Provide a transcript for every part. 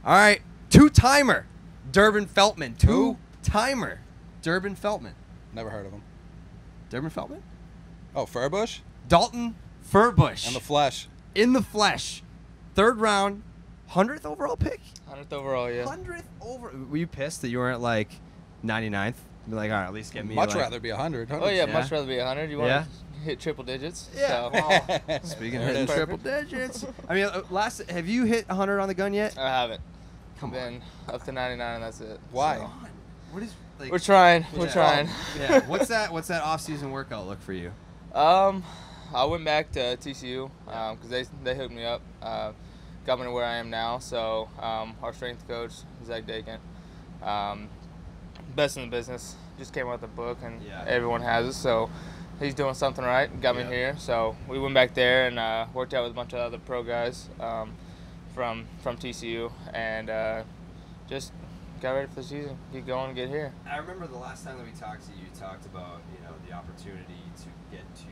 All right, two-timer, Durbin Feltman. Two-timer, Durbin Feltman. Never heard of him. Durbin Feltman? Oh, Furbush? Dalton Furbush. In the flesh. In the flesh. 3rd round, 100th overall pick? 100th overall, yeah. 100th over. Were you pissed that you weren't like 99th? Be like, all right, at least get me. Much like, rather be 100. Oh, yeah, much rather be 100. You want to hit triple digits? Yeah. So. Oh, speaking of hitting triple digits. I mean, have you hit 100 on the gun yet? I haven't. Come Been up to 99 and that's it. Why? So, what is, like, we're trying. We're trying. Yeah. What's that off-season workout look for you? I went back to TCU because they hooked me up, got me to where I am now. So our strength coach, Zach Dakin, best in the business, just came out with the book and everyone has it. So he's doing something right, got me here. So we went back there and worked out with a bunch of other pro guys from TCU and just got ready for the season, get going, and get here. I remember the last time that we talked to you, you talked about the opportunity to get to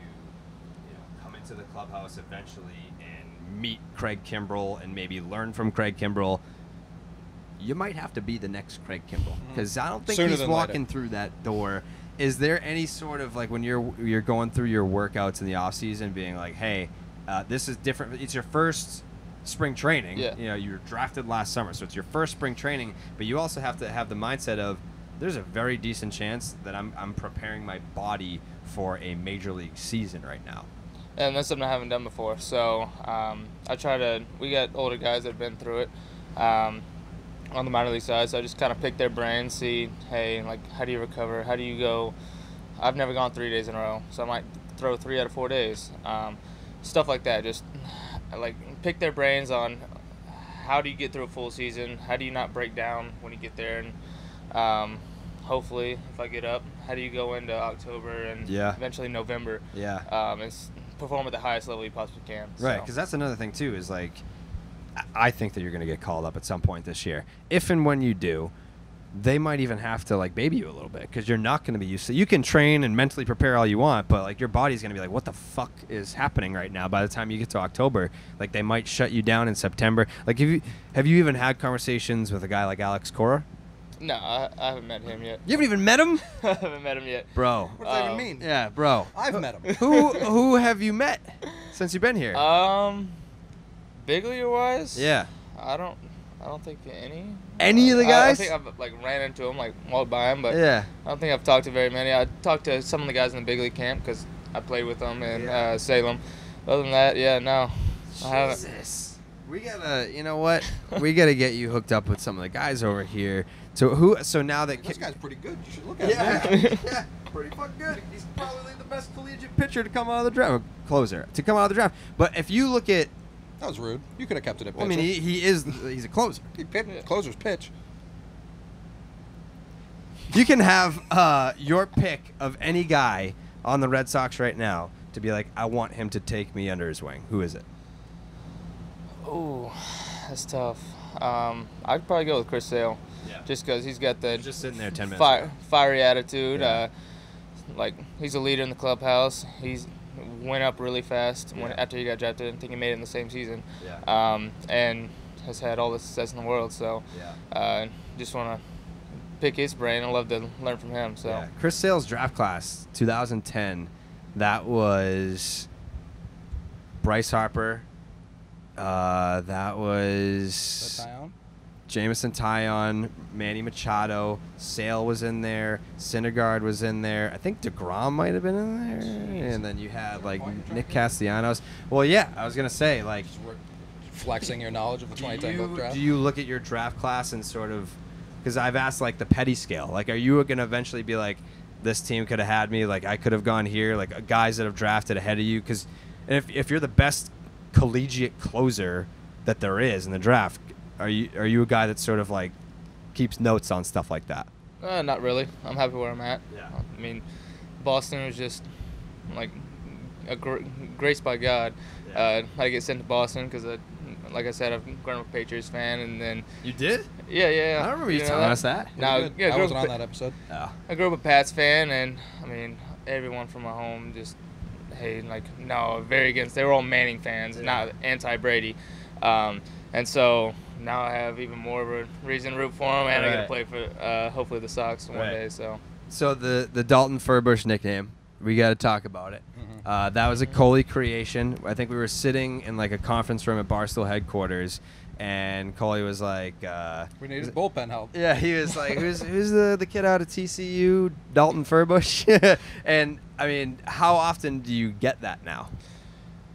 come into the clubhouse eventually and meet Craig Kimbrel and maybe learn from Craig Kimbrel. You might have to be the next Craig Kimbrel because I don't think he's walking through that door. Is there any sort of like when you're going through your workouts in the off season, being like, hey, this is different. It's your first spring training. Yeah. You were drafted last summer, so it's your first spring training. But you also have to have the mindset of there's a very decent chance that I'm preparing my body for a major league season right now. And that's something I haven't done before. So we got older guys that have been through it on the minor league side. So I just kind of pick their brains, see, hey, like, how do you recover? How do you go? I've never gone 3 days in a row, so I might throw 3 out of 4 days. Stuff like that. Just like pick their brains on how do you get through a full season? How do you not break down when you get there? And hopefully, if I get up, how do you go into October and eventually November? And perform at the highest level you possibly can. Right, because that's another thing too. Is like, I think that you're going to get called up at some point this year. If and when you do, they might even have to like baby you a little bit because you're not going to be used to. You can train and mentally prepare all you want, but like your body's going to be like, what the fuck is happening right now? By the time you get to October, like they might shut you down in September. Like, have you even had conversations with a guy like Alex Cora? No, I haven't met him yet. You haven't even met him? I haven't met him yet. Bro. What does that even mean? Yeah, bro. I've met him. Who have you met since you've been here? Big leaguer wise? Yeah. I don't think any. Any of the guys? I think I've like ran into them, like walked by them, but yeah. I don't think I've talked to very many. I talked to some of the guys in the big league camp because I played with them in Salem. Other than that, no, I haven't. Jesus. We gotta, you know what? We gotta get you hooked up with some of the guys over here. So now that this guy's pretty good. You should look at him. Yeah, pretty fucking good. He's probably the best collegiate pitcher to come out of the draft, closer to come out of the draft. But if you look at, that was rude. You could have kept it at pitcher. I mean, he's a closer. Closers pitch. You can have your pick of any guy on the Red Sox right now to be like, I want him to take me under his wing. Who is it? Oh, that's tough. I'd probably go with Chris Sale. Yeah. Just because he's got the just sitting there 10 minutes fiery attitude. Yeah. Like he's a leader in the clubhouse. He's went up really fast after he got drafted. I think he made it in the same season. Yeah. And has had all the success in the world. So just want to pick his brain. I love to learn from him. So Chris Sale's draft class 2010. That was Bryce Harper. That was Jameson Taillon, Manny Machado, Sale was in there, Syndergaard was in there. I think DeGrom might have been in there. And then you had like Nick Castellanos. Well, yeah, I was gonna say like flexing your knowledge of the 2010 book draft. Do you look at your draft class and sort of, because I've asked like the petty scale, like are you gonna eventually be like, this team could have had me, like I could have gone here, like guys that have drafted ahead of you? Because if you're the best collegiate closer that there is in the draft, are you a guy that sort of like keeps notes on stuff like that? Not really. I'm happy where I'm at. Yeah. I mean, Boston was just like a grace by God. Yeah. I get sent to Boston because, like I said, I've grown up a Patriots fan, and then You did? yeah. I don't remember you telling us that. No, I wasn't on that episode. Oh. I grew up a Pats fan, and I mean, everyone from my home just very against. They were all Manning fans, not anti-Brady, and so now I have even more of a reason to root for them, and I get to play for hopefully the Sox one day. So the Dalton Furbush nickname, we got to talk about it. That was a Coley creation. I think we were sitting in like a conference room at Barstool headquarters, and Coley was like, "We need bullpen help." Yeah, he was like, "Who's the kid out of TCU, Dalton Furbush?" And I mean, how often do you get that now?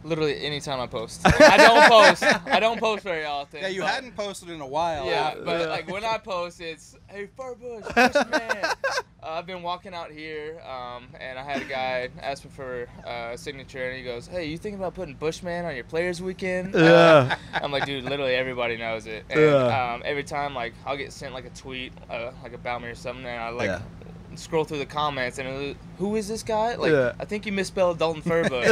Literally anytime I post. I don't post. I don't post very often. Yeah, you hadn't posted in a while. Yeah, but like when I post, it's, "Hey, Furbush, Bushman." I've been walking out here, and I had a guy ask me for a signature, and he goes, "Hey, you thinking about putting Bushman on your Players Weekend?" I'm like, dude, literally everybody knows it. And every time, like, I'll get sent like a tweet, like about me or something, and I like scroll through the comments, and it was, "Who is this guy?" Like, I think you misspelled Dalton Furbush.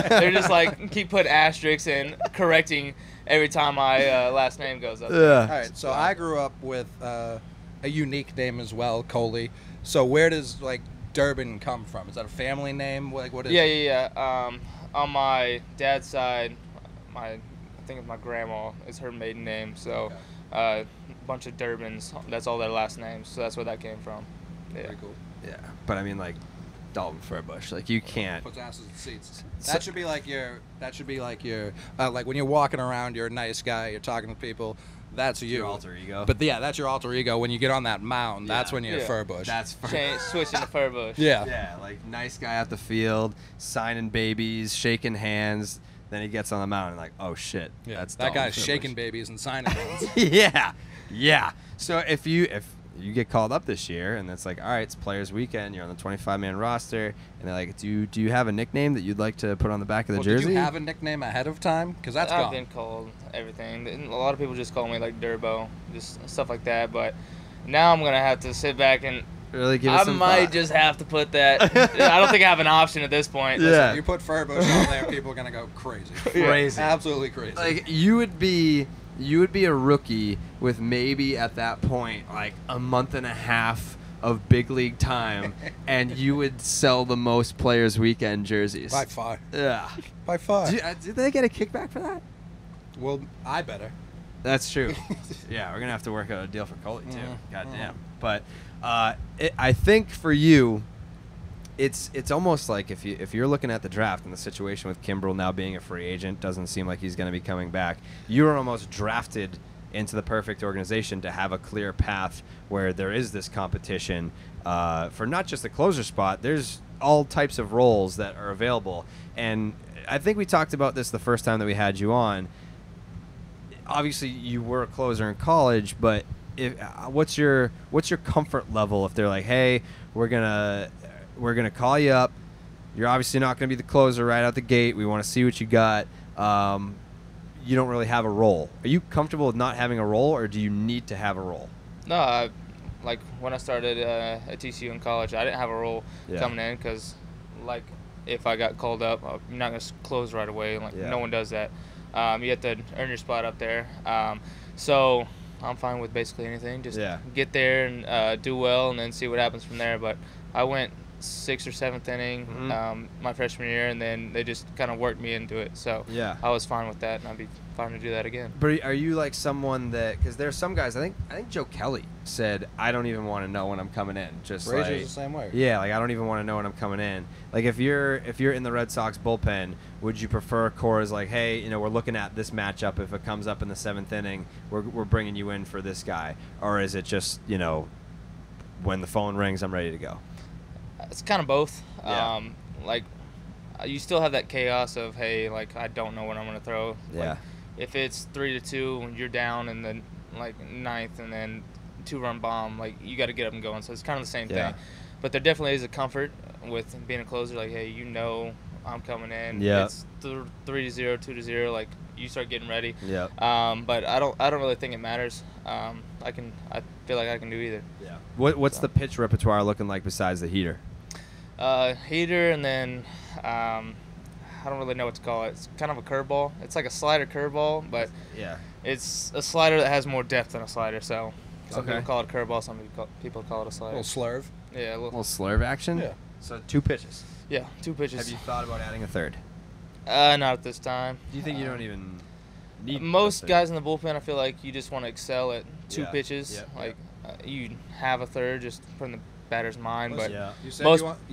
They're just like keep putting asterisks and correcting every time my last name goes up. All right, so I grew up with a unique name as well, Coley. So where does like Durbin come from? Is that a family name? Like what is? Yeah. On my dad's side, I think it's my grandma is her maiden name. So a bunch of Durbins. That's all their last names. So that's where that came from. Yeah. Very cool. Yeah, but I mean, like, Dalton Furbush, like, you can't. Puts asses in seats. That should be like your. Like when you're walking around, you're a nice guy. You're talking to people. That's you. Your alter ego. But yeah, that's your alter ego. When you get on that mound, that's when you're Furbush. That's Switching to Furbush. Yeah, like nice guy at the field, signing babies, shaking hands. Then he gets on the mound and like, oh shit, that's that Dalton guy's Furbush. shaking babies and signing ones. yeah. So if you get called up this year and it's like, all right, it's Players Weekend, you're on the 25-man roster, and they're like, do you have a nickname that you'd like to put on the back of the jersey? Did you have a nickname ahead of time? Because that's I've gone. been called everything. A lot of people just call me like Durbo, just stuff like that. But now I'm gonna have to sit back and really give it I some might thought. just have to put that. I don't think I have an option at this point. Listen, you put Furbush on there, people are gonna go crazy. Crazy. Absolutely crazy. Like you would be a rookie with maybe at that point like a month and a half of big league time, and you would sell the most Players Weekend jerseys. By far. Yeah. By far. Did they get a kickback for that? Well, I better. That's true. Yeah, we're gonna have to work out a deal for Coley too. Goddamn. But I think for you, it's almost like if you're looking at the draft and the situation with Kimbrel now being a free agent, doesn't seem like he's going to be coming back. You were almost drafted into the perfect organization to have a clear path where there is this competition for not just the closer spot. There's all types of roles that are available, and I think we talked about this the first time that we had you on. Obviously, you were a closer in college, but what's your comfort level if they're like, hey, we're gonna call you up. You're obviously not gonna be the closer right out the gate. We want to see what you got. You don't really have a role. Are you comfortable with not having a role, or do you need to have a role? No, like when I started at TCU in college, I didn't have a role coming in because, like, if I got called up, I'm not gonna close right away. Like no one does that. You have to earn your spot up there. So I'm fine with basically anything. Just get there and do well, and then see what happens from there. But I went 6th or 7th inning my freshman year, and then they just kind of worked me into it. So I was fine with that, and I'd be fine to do that again. But are you like someone that, because there's some guys, I think Joe Kelly said, I don't even want to know when I'm coming in. Just Razor's like the same way. Yeah, like I don't even want to know when I'm coming in. Like if you're in the Red Sox bullpen, would you prefer Cora's like, hey, we're looking at this matchup. If it comes up in the 7th inning, we're bringing you in for this guy, or is it just when the phone rings, I'm ready to go? It's kind of both. Yeah. Like, you still have that chaos of, hey, like, I don't know when I'm going to throw. Yeah. Like, if it's 3-2 when you're down in the, 9th and then 2-run bomb, like, you got to get up and going. So it's kind of the same thing. But there definitely is a comfort with being a closer. Like, hey, I'm coming in. Yeah. It's 3-0, 2-0. Like, you start getting ready. Yeah. But I don't really think it matters. I feel like I can do either. Yeah. What's the pitch repertoire looking like besides the heater? Heater, and then I don't really know what to call it. It's kind of a curveball. It's like a slider curveball, but it's a slider that has more depth than a slider. So some people call it a curveball, some people call it a slider. A little slurve. Yeah, a little slurve action. Yeah. So 2 pitches. Yeah, 2 pitches. Have you thought about adding a third? Not at this time. Do you think you don't even? need most a third. guys in the bullpen, I feel like you just want to excel at 2 Yeah. pitches. Yep, Like you have a third just from the batter's mind, but Yeah. You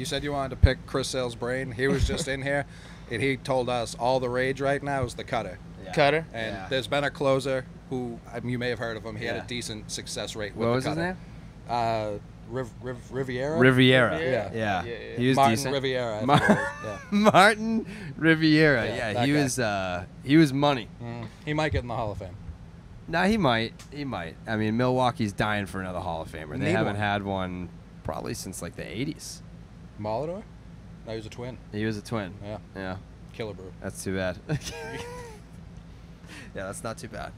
said you wanted to pick Chris Sale's brain. He was just in here, and he told us all the rage right now is the cutter. Yeah. cutter. And Yeah. there's been a closer who you may have heard of him. He had Yeah. a decent success rate with What the was his cutter. name? Riviera. Riviera. Yeah. Yeah. Yeah. He was Martin decent. Riviera. I Mar- think it was. Yeah. Martin Riviera. Yeah, Yeah, that he was money. He might get in the Hall of Fame. Nah, he might. I mean, Milwaukee's dying for another Hall of Famer. They Need haven't one. had one probably since like the 80s. Molitor? No, he was a twin. He was a twin. Yeah. Yeah. Killer brew. That's too bad. Yeah, that's not too bad.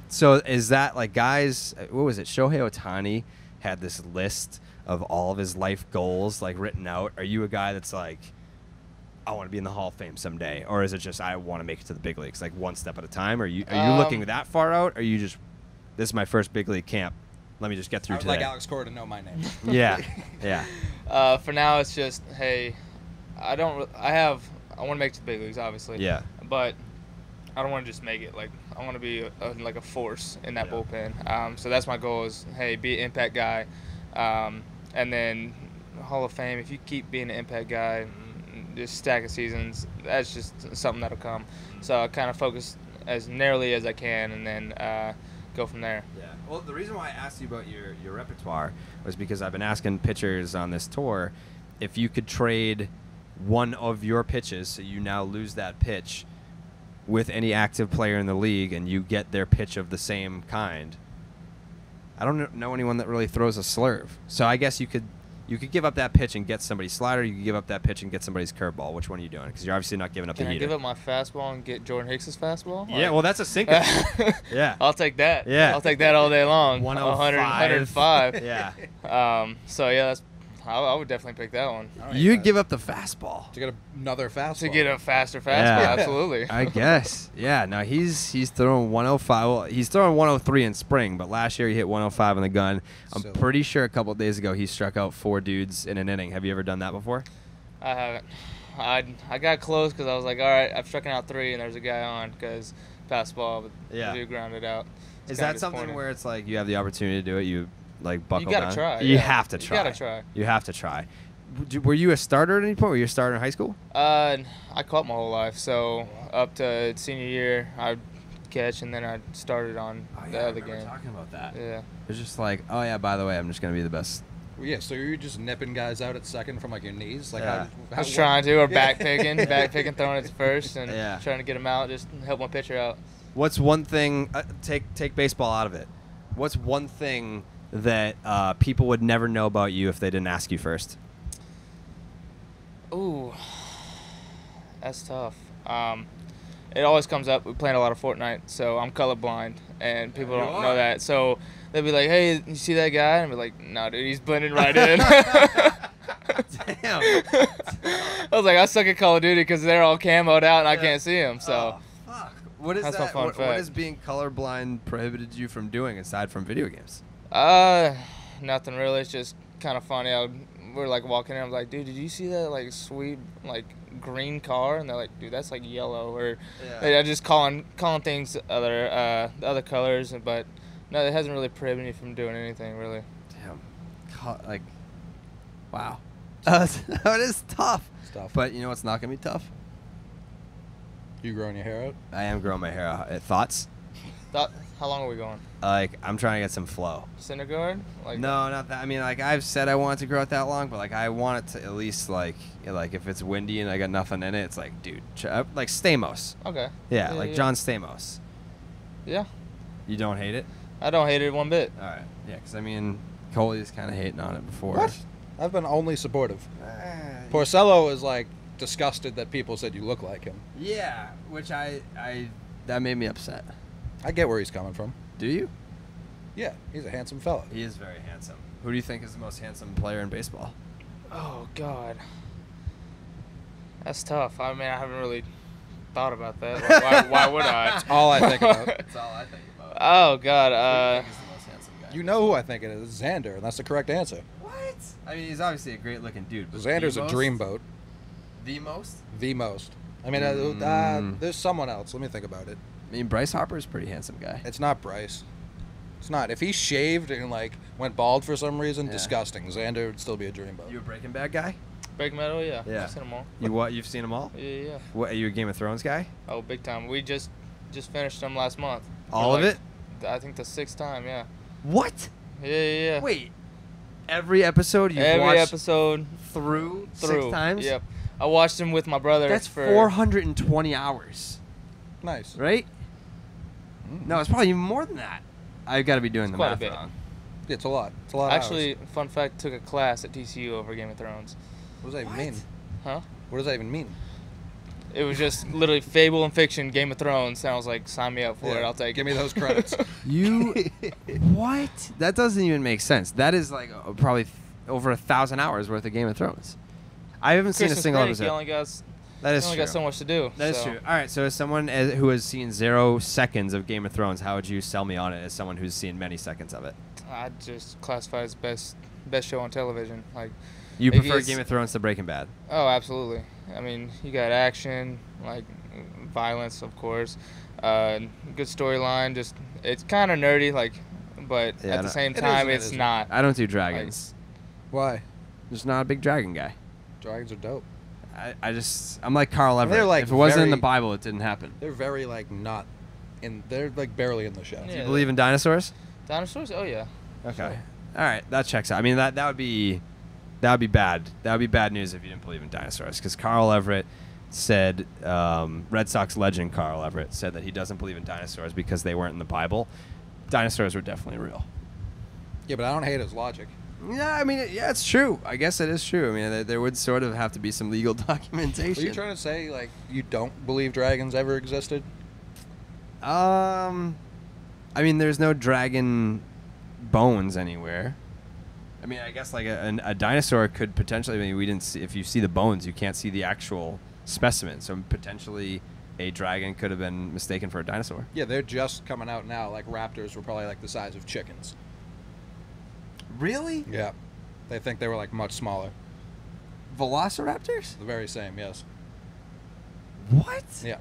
So is that like guys? What was it? Shohei Ohtani had this list of all of his life goals like written out. Are you a guy that's like, I want to be in the Hall of Fame someday, or is it just I want to make it to the big leagues, like one step at a time? Are you looking that far out? Or are you just, this is my first big league camp, let me just get through I would today? like Alex Cora to know my name. Yeah, yeah, For now, it's just, hey, I want to make it to the big leagues, obviously. yeah. But I don't want to just make it. Like, I want to be like a force in that Yeah. bullpen. So that's my goal is, hey, be an impact guy. And then Hall of Fame, if you keep being an impact guy, just stack of seasons, that's just something that'll come. So I kind of focus as narrowly as I can and then go from there. Yeah. Well, the reason why I asked you about your repertoire was because I've been asking pitchers on this tour if you could trade one of your pitches, so you now lose that pitch, with any active player in the league, and you get their pitch of the same kind. I don't know anyone that really throws a slurve. So I guess you could give up that pitch and get somebody's slider. You could give up that pitch and get somebody's curveball. Which one are you doing? Because you're obviously not giving up Can the I heater. give up my fastball and get Jordan Hicks' fastball? Yeah, well, that's a sinker. Yeah. I'll take that. Yeah. I'll take that all day long. 105. 105. Yeah. So yeah, I would definitely pick that one. All right, You'd give up the fastball. to get another fastball. To get a faster fastball, Yeah. absolutely. I guess. Yeah. No, he's throwing 105. Well, he's throwing 103 in spring, but last year he hit 105 on the gun. I'm Silly. pretty sure a couple of days ago he struck out 4 dudes in an inning. Have you ever done that before? I haven't. I got close because I was like, all right, I've struck out 3 and there's a guy on because fastball, but Yeah. the dude grounded out. It's Is kinda that something disappointing. where it's like you have the opportunity to do it? You like buckle You gotta down? try. You yeah. have to You try. gotta try. You have to try. Were you a starter at any point? Were you a starter in high school? I caught my whole life, so up to senior year, I'd catch, and then I started on the other game. talking about that. Yeah. It's just like, oh yeah, by the way, I'm just gonna be the best. Yeah, so you're just nipping guys out at second from like your knees, like Yeah. I was trying to, or back picking, throwing it to first, and Yeah. trying to get him out, just help my pitcher out. What's one thing? Take baseball out of it. What's one thing that people would never know about you if they didn't ask you first? Ooh, that's tough. It always comes up. We're playing a lot of Fortnite, so I'm colorblind, and people You don't are. know that. So they'll be like, "Hey, you see that guy?" And I'll be like, "No, dude, he's blending right in." Damn. I was like, I suck at Call of Duty because they're all camoed out and I Yeah. can't see them. So Oh, fuck. What is That's my that? fun What fact. has being colorblind prohibited you from doing aside from video games? nothing really. It's just kind of funny. We're like walking in. I was like, dude, did you see that like sweet like green car? And they're like, dude, that's like yellow. Or I just calling things other colors. But no, it hasn't really prohibited me from doing anything really. Damn. Like, wow. That is tough. Stuff. But you know what's not gonna be tough? You growing your hair out? I am growing my hair out. Thoughts? How long are we going? Like, I'm trying to get some flow. Center guard? Like No, not that. I mean, like, I've said I want it to grow out that long, but like, I want it to at least like if it's windy and I got nothing in it, it's like, dude, like Stamos. Okay. Yeah, like yeah. John Stamos. Yeah. You don't hate it? I don't hate it one bit. All right. Yeah, because I mean, Coley's kind of hating on it before. What? I've been only supportive. Porcello is like disgusted that people said you look like him. Yeah, which I that made me upset. I get where he's coming from. Do you? Yeah, he's a handsome fella. He is very handsome. Who do you think is the most handsome player in baseball? Oh God. That's tough. I mean, I haven't really thought about that. Like, why would I? That's all I think about. That's all I think about. Oh God. Who do you think is the most handsome guy? You know who I think it is. It's Xander, and that's the correct answer. What? I mean, he's obviously a great-looking dude. But Xander's the a most? dreamboat. The most? The most. I mean, there's someone else. Let me think about it. I mean, Bryce Harper's a pretty handsome guy. It's not Bryce. It's not. If he shaved and like went bald for some reason, Yeah. disgusting. Xander would still be a dreamboat. You a Breaking Bad guy? Breaking Metal, yeah. Yeah. I've seen them all. You what? You've seen them all? Yeah. What? Are you a Game of Thrones guy? Oh, big time. We just finished them last month. All of it? I think the 6th time, yeah. What? Yeah. Wait. Every episode you've Every watched episode through 6 times? Yep. I watched them with my brother. That's for 420 hours, Nice. right? No, it's probably even more than that. I've got to be doing the quite a math bit. wrong. It's a lot. It's a lot. Of Actually, hours. fun fact, took a class at TCU over Game of Thrones. What does that even What? mean? Huh? What does that even mean? It was just literally fable and fiction, Game of Thrones, and I was like, sign me up for it. I'll take Give it. me those credits. You what? That doesn't even make sense. That is like probably over 1,000 hours worth of Game of Thrones. I haven't seen a Christmas single break, episode. You only got, That you is only true. got so much to do. That is so. true. All right, so as someone who has seen 0 seconds of Game of Thrones, how would you sell me on it as someone who's seen many seconds of it? I just classify it as best show on television. Like, You It prefer is- Game of Thrones to Breaking Bad? oh, absolutely. I mean, you got action, like violence, of course, good storyline. Just it's kind of nerdy, like, but Yeah, at the same it is time, and it it's isn't. not. I don't do dragons. Why? Just not a big dragon guy. Dragons are dope. I'm like Carl Everett. They're, like, if it wasn't in the very- Bible, it didn't happen. They're very like not in. They're like barely in the show. Do Yeah. you believe in dinosaurs? Dinosaurs? Oh yeah. Okay. Sure. All right, that checks out. I mean, that would be bad. That would be bad news if you didn't believe in dinosaurs. Because Carl Everett said, Red Sox legend Carl Everett said that he doesn't believe in dinosaurs because they weren't in the Bible. Dinosaurs were definitely real. Yeah, but I don't hate his logic. Yeah, I mean, yeah, it's true. I guess it is true. I mean, there would sort of have to be some legal Are documentation. you trying to say like you don't believe dragons ever existed? I mean, there's no dragon bones anywhere. I mean, I guess like a dinosaur could potentially. I mean, we didn't see. If you see the bones, you can't see the actual specimen. So potentially, a dragon could have been mistaken for a dinosaur. Yeah, they're just coming out now. Like raptors were probably like the size of chickens. Really? Yeah, they think they were like much smaller. Velociraptors? The very same. Yes. What? Yeah.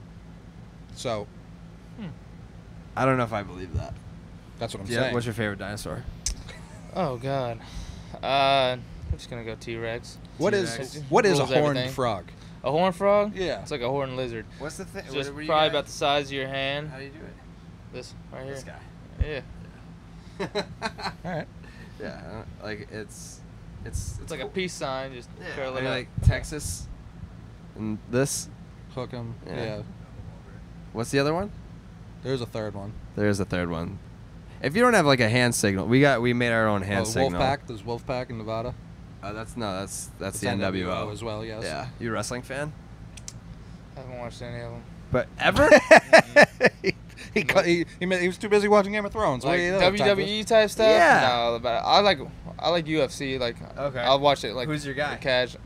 So I don't know if I believe that. that's what I'm Yeah. saying. What's your favorite dinosaur? Oh God. I'm just gonna go T-Rex. What T-Rex. is what is a Rules horned everything. frog? A horned frog? Yeah. It's like a horned lizard. What's the thing? It's just probably about the size of your hand. How do you do it? This right here. This guy. Yeah. All right. Yeah. Like it's It's like a peace sign. Just Yeah. curl I it mean, up. like Texas. And this. Hook 'em. Yeah. Yeah. What's the other one? There's a third one. There's a third one. If you don't have like a hand signal, we made our own hand signal. Wolfpack. There's Wolfpack in Nevada. That's the It's NWO as well. Yes. Yeah, you a wrestling fan? I haven't watched any of them. But ever? he was too busy watching Game of Thrones. Like What do you have time for? WWE type stuff. Yeah. No, but I like UFC. Like Okay. I'll watch it. Like Who's your guy?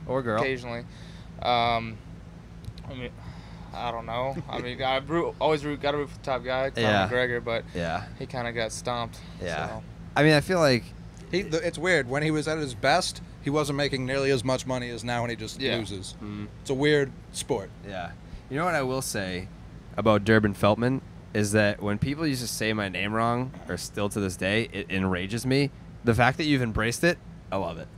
Or girl? Occasionally. I mean, I don't know. I mean, gotta root for the top guy, Conor Yeah. McGregor, but Yeah. he kind of got stomped. Yeah. So. I mean, I feel like It's weird. When he was at his best, he wasn't making nearly as much money as now when he just Yeah. loses. It's a weird sport. yeah. You know what I will say about Durbin Feltman is that when people used to say my name wrong, or still to this day, it enrages me. The fact that you've embraced it, I love it.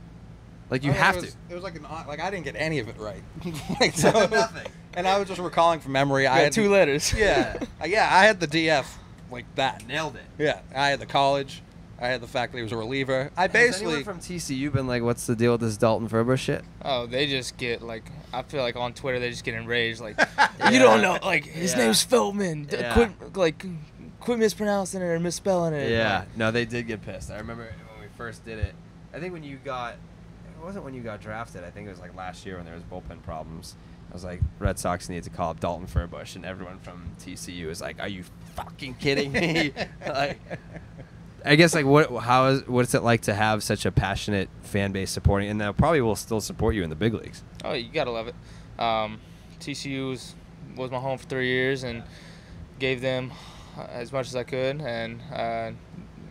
Like you have to. It was like I didn't get any of it right. Like, so, Nothing. And I was just recalling from memory. I I had had 2 letters. Yeah. Yeah. I had the DF like that. Nailed it. Yeah. I had the college. I had the fact that he was a reliever. I Has basically. anyone from TCU been like, what's the deal with this Dalton Furbush shit? Oh, they just get like, I feel like on Twitter they just get enraged. Like, Yeah. you don't know, like his Yeah. name's Feltman. Yeah. Quit mispronouncing it or misspelling it. Yeah, Like, no, they did get pissed. I remember when we first did it. I think when you got, it wasn't when you got drafted. I think it was like last year when there was bullpen problems. I was like, Red Sox need to call up Dalton Furbush, and everyone from TCU was like, "Are you fucking kidding me?" Like, I guess like what's it like to have such a passionate fan base supporting, and they probably will still support you in the big leagues. Oh, you gotta love it. TCU was my home for 3 years and gave them as much as I could, and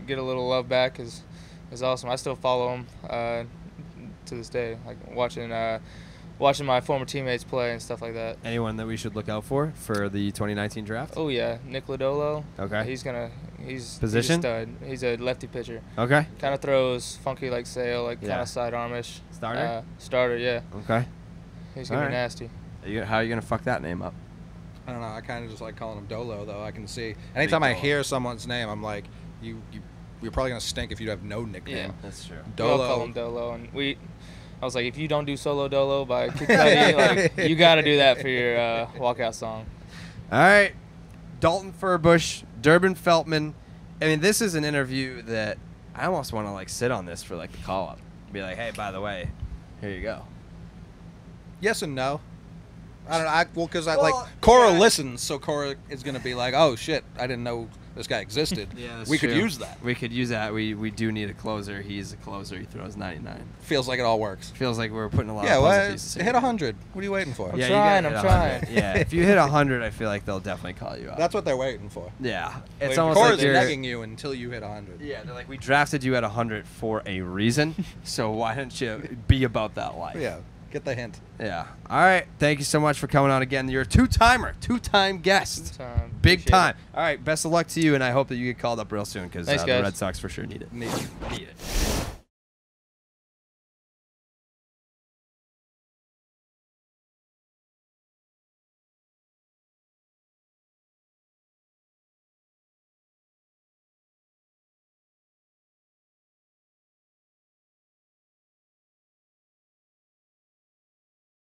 get a little love back is awesome. I still follow them to this day, like watching watching my former teammates play and stuff like that. Anyone that we should look out for the 2019 draft? Oh yeah, Nick Lodolo. Okay. He's Position? He's a stud. He's a lefty pitcher. Okay. Kind of throws funky like Sale, like kind Yeah. of sidearmish. Starter? Starter, yeah. Okay. He's gonna All be right. nasty. How are you gonna fuck that name up? I don't know. I kind of just like calling him Dolo, though. I can see. Anytime I Dolo. hear someone's name, I'm like, you're probably gonna stink if you have no nickname. Yeah. That's true. We all call him Dolo, and I was like, if you don't do Solo Dolo by Kid Cudi, like you got to do that for your walkout song. All right, Dalton Furbush, Durbin Feltman. I mean, this is an interview that I almost want to like sit on this for like the call up. Be like, hey, by the way, here you go. Yes and no. I don't know. Because Well, like Cora yeah. listens, so Cora is gonna be like, oh shit, I didn't know this guy existed. Yeah, that's we could true. use that. We could use that. We do need a closer. He's a closer. He throws 99. Feels like it all works. Feels like we're putting a lot Yeah, of puzzle well, pieces hit together. 100. What are you waiting for? I'm Yeah, trying, you gotta I'm hit 100. trying. Yeah, if you hit 100, I feel like they'll definitely call you out. That's what they're waiting for. Yeah, it's Wait, almost Cora's like you're. negging you until you hit 100. Yeah, they're like, we drafted you at 100 for a reason, so why don't you be about that life? Yeah, get the hint. Yeah. All right. Thank you so much for coming on again. You're a two-time guest. Time. Big Appreciate time. it. All right. Best of luck to you, and I hope that you get called up real soon because Thanks, the guys. Red Sox for sure need it. Need it. Need it.